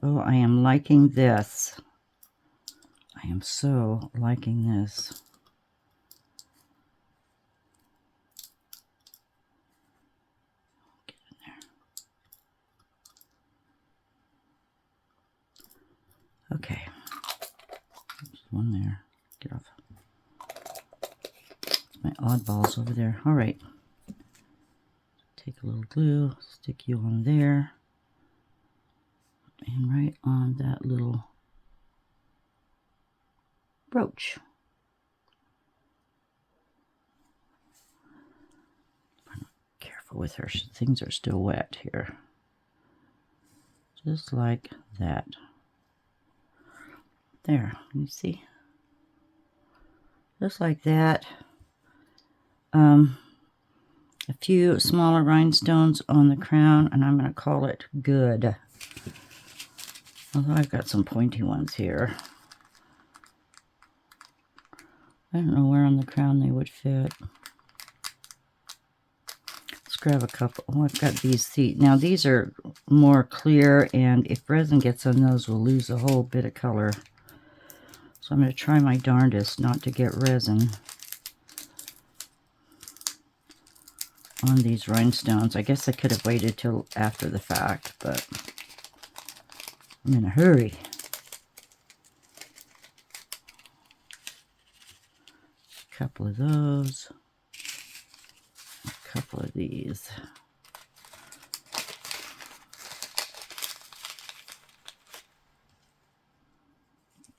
Oh, I am liking this. I am so liking this. Get in there. Okay. There's one there. Get off. My oddballs over there. All right. Take a little glue, stick you on there, and right on that little brooch. Careful with her. Things are still wet here. Just like that. There, you see? Just like that. A few smaller rhinestones on the crown, and I'm going to call it good. Although I've got some pointy ones here. I don't know where on the crown they would fit. Let's grab a couple. Oh, I've got these. See, now these are more clear, and if resin gets on those, we'll lose a whole bit of color. So I'm going to try my darndest not to get resin on these rhinestones. I guess I could have waited till after the fact, but I'm in a hurry. A couple of those. A couple of these.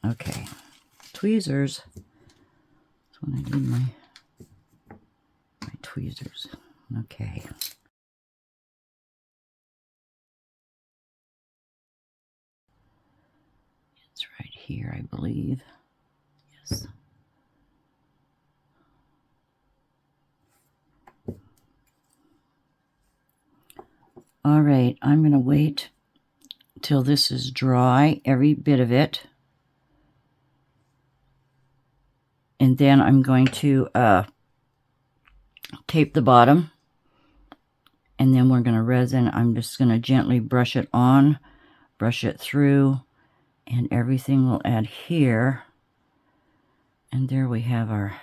Okay. Tweezers. That's when I need my tweezers. Okay. It's right here, I believe. Yes. All right, I'm going to wait till this is dry, every bit of it. And then I'm going to tape the bottom. And then we're going to resin. I'm just going to gently brush it on, brush it through, and everything will adhere. And there we have our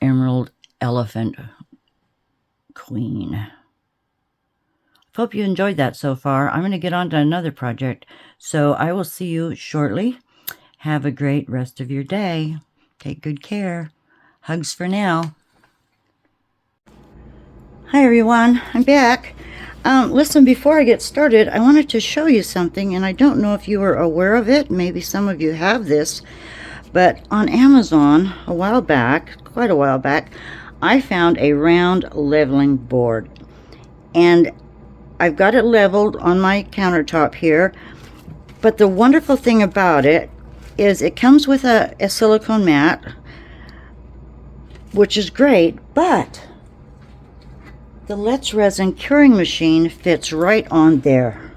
Emerald Elephant Queen. Hope you enjoyed that so far. I'm going to get on to another project, so I will see you shortly. Have a great rest of your day. Take good care. Hugs for now. Hi everyone, I'm back. Listen, before I get started, I wanted to show you something, and I don't know if you were aware of it. Maybe some of you have this, but on Amazon a while back, quite a while back, I found a round leveling board, and I've got it leveled on my countertop here. But the wonderful thing about it is it comes with a silicone mat, which is great, but the Let's Resin curing machine fits right on there.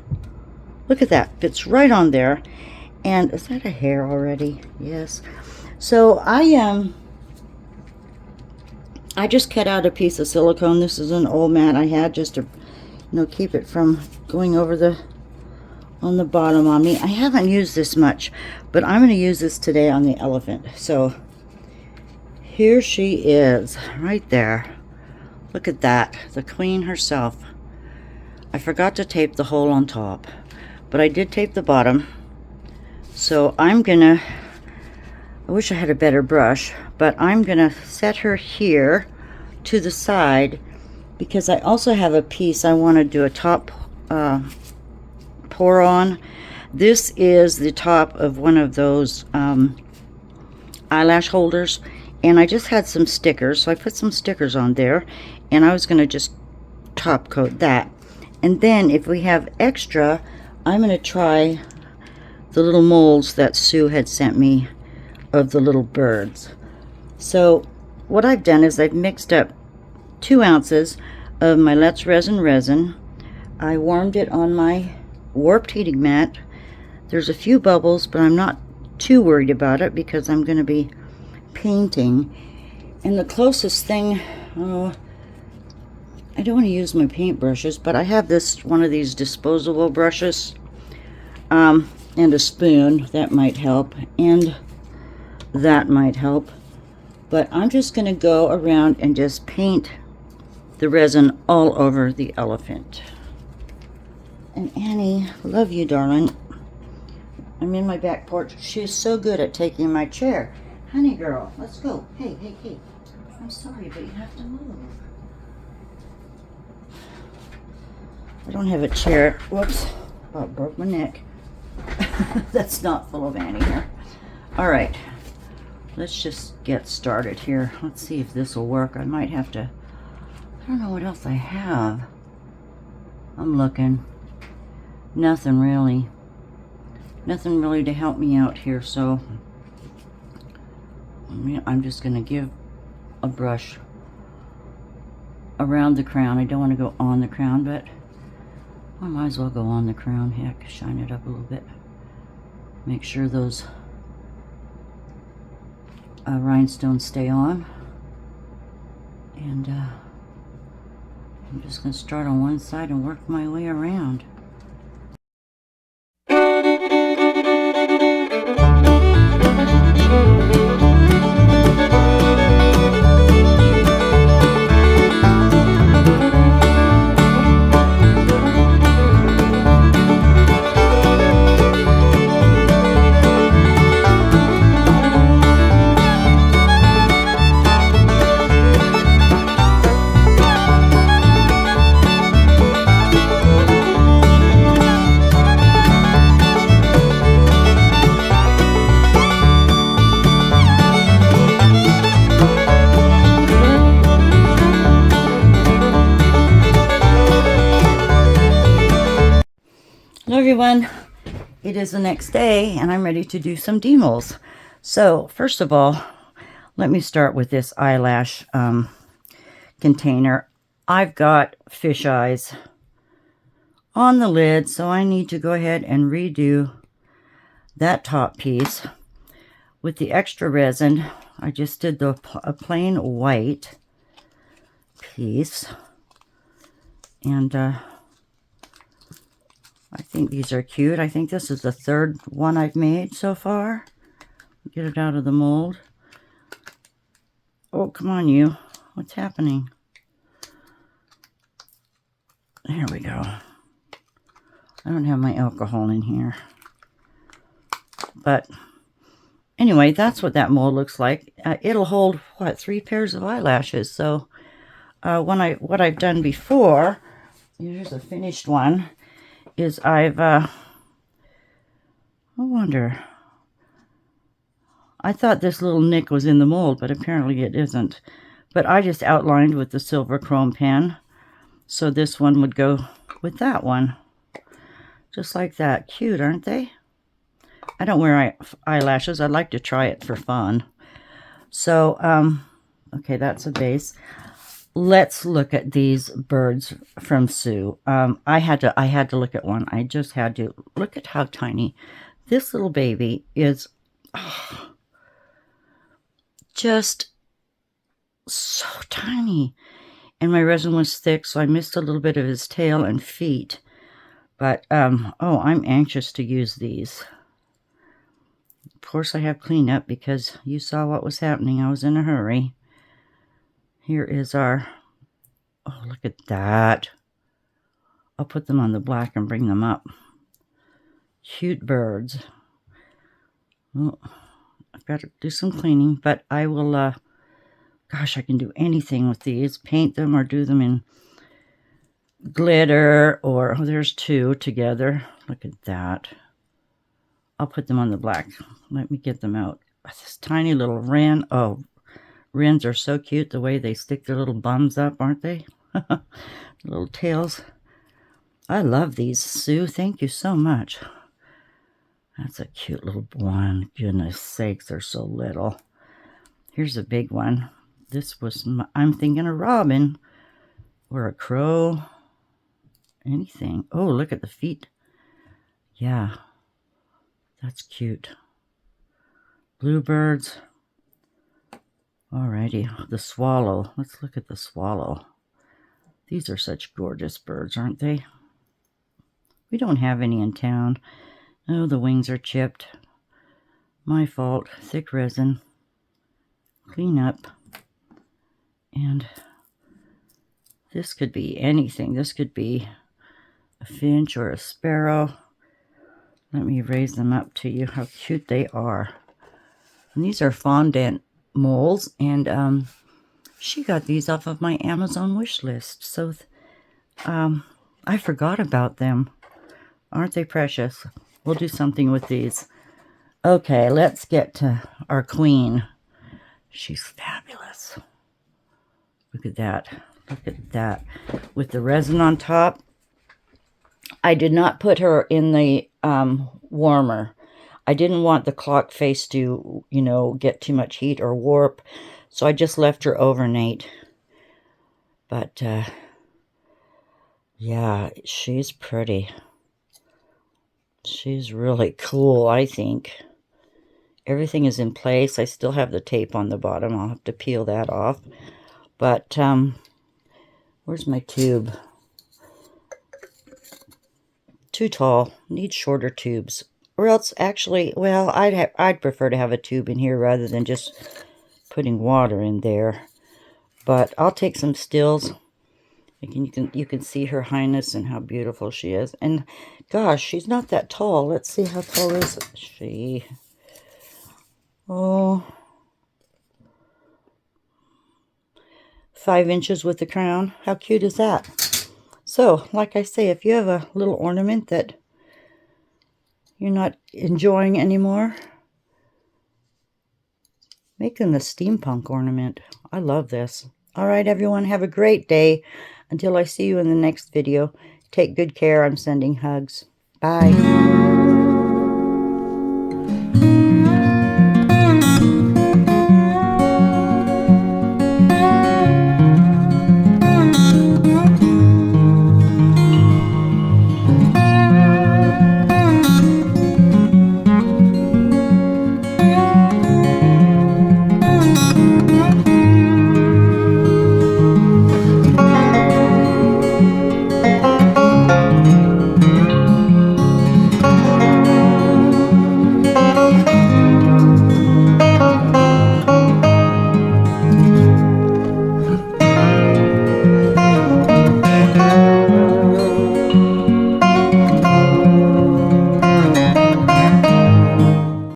Look at that, fits right on there. And is that a hair already? Yes. So I just cut out a piece of silicone. This is an old mat I had just to, keep it from going over on the bottom on me. I haven't used this much, but I'm going to use this today on the elephant. So here she is, right there. Look at that, the queen herself. I forgot to tape the hole on top, but I did tape the bottom. So I'm gonna, I wish I had a better brush, but I'm gonna set her here to the side because I also have a piece I want to do a top pour on. This is the top of one of those eyelash holders, And I just had some stickers, so I put some stickers on there, and I was going to just top coat that. And then if we have extra, I'm going to try the little molds that Sue had sent me of the little birds. So what I've done is I've mixed up 2 ounces of my Let's Resin resin. I warmed it on my warped heating mat. There's a few bubbles, but I'm not too worried about it because I'm going to be painting. And the closest thing, I don't want to use my paint brushes, but I have one of these disposable brushes, and a spoon. That might help, and that might help. But I'm just going to go around and just paint the resin all over the elephant. And Annie, love you, darling. I'm in my back porch. She is so good at taking my chair. Honey girl, let's go. Hey, hey, hey. I'm sorry, but you have to move. I don't have a chair. Whoops. Oh, I broke my neck. That's not full of Annie here. All right. Let's just get started here. Let's see if this will work. I might have to... I don't know what else I have. I'm looking. Nothing really. Nothing really to help me out here, so I'm just going to give a brush around the crown. I don't want to go on the crown, but I might as well go on the crown. Heck, shine it up a little bit. Make sure those rhinestones stay on. And I'm just going to start on one side and work my way around. Hello everyone, it is the next day and I'm ready to do some demals. So first of all, let me start with this eyelash container. I've got fish eyes on the lid, so I need to go ahead and redo that top piece. With the extra resin, I just did a plain white piece, and I think these are cute. I think this is the 3rd one I've made so far. Get it out of the mold. Oh, come on, you. What's happening? There we go. I don't have my alcohol in here. But anyway, that's what that mold looks like. It'll hold, what, 3 pairs of eyelashes. So what I've done before, here's a finished one, is I wonder, I thought this little nick was in the mold, but apparently it isn't. But I just outlined with the silver chrome pen, so this one would go with that one. Just like that. Cute, aren't they? I don't wear eyelashes. I'd like to try it for fun. So, okay, that's a base. Let's look at these birds from Sue. I had to look at one. I just had to. Look at how tiny. This little baby is just so tiny. And my resin was thick, so I missed a little bit of his tail and feet. But, oh, I'm anxious to use these. Of course, I have cleanup because you saw what was happening. I was in a hurry. Here is our, oh, look at that. I'll put them on the black and bring them up. Cute birds. Oh, I've got to do some cleaning, but I will, gosh, I can do anything with these. Paint them or do them in glitter, or, oh, there's 2 together. Look at that. I'll put them on the black. Let me get them out. This tiny little wren, oh, wrens are so cute the way they stick their little bums up, aren't they? Little tails. I love these, Sue. Thank you so much. That's a cute little one. Goodness sakes, they're so little. Here's a big one. This was, I'm thinking a robin or a crow. Anything. Oh, look at the feet. Yeah, that's cute. Bluebirds. Alrighty, the swallow. Let's look at the swallow. These are such gorgeous birds, aren't they? We don't have any in town. Oh, the wings are chipped. My fault. Thick resin. Clean up. And this could be anything. This could be a finch or a sparrow. Let me raise them up to you, how cute they are. And these are fondant moles, and she got these off of my Amazon wish list. So I forgot about them. Aren't they precious? We'll do something with these. Okay, let's get to our queen. She's fabulous. Look at that. Look at that. With the resin on top. I did not put her in the warmer. I didn't want the clock face to, you know, get too much heat or warp. So I just left her overnight. But, yeah, she's pretty. She's really cool, I think. Everything is in place. I still have the tape on the bottom. I'll have to peel that off. But, where's my tube? Too tall. Need shorter tubes. Or else, actually, well, I'd prefer to have a tube in here rather than just putting water in there. But I'll take some stills. You can see her highness and how beautiful she is. And gosh, she's not that tall. Let's see, how tall is she? Oh, 5 inches with the crown. How cute is that? So, like I say, if you have a little ornament that you're not enjoying anymore, make them the steampunk ornament. I love this. All right, everyone, have a great day. Until I see you in the next video, take good care. I'm sending hugs. Bye.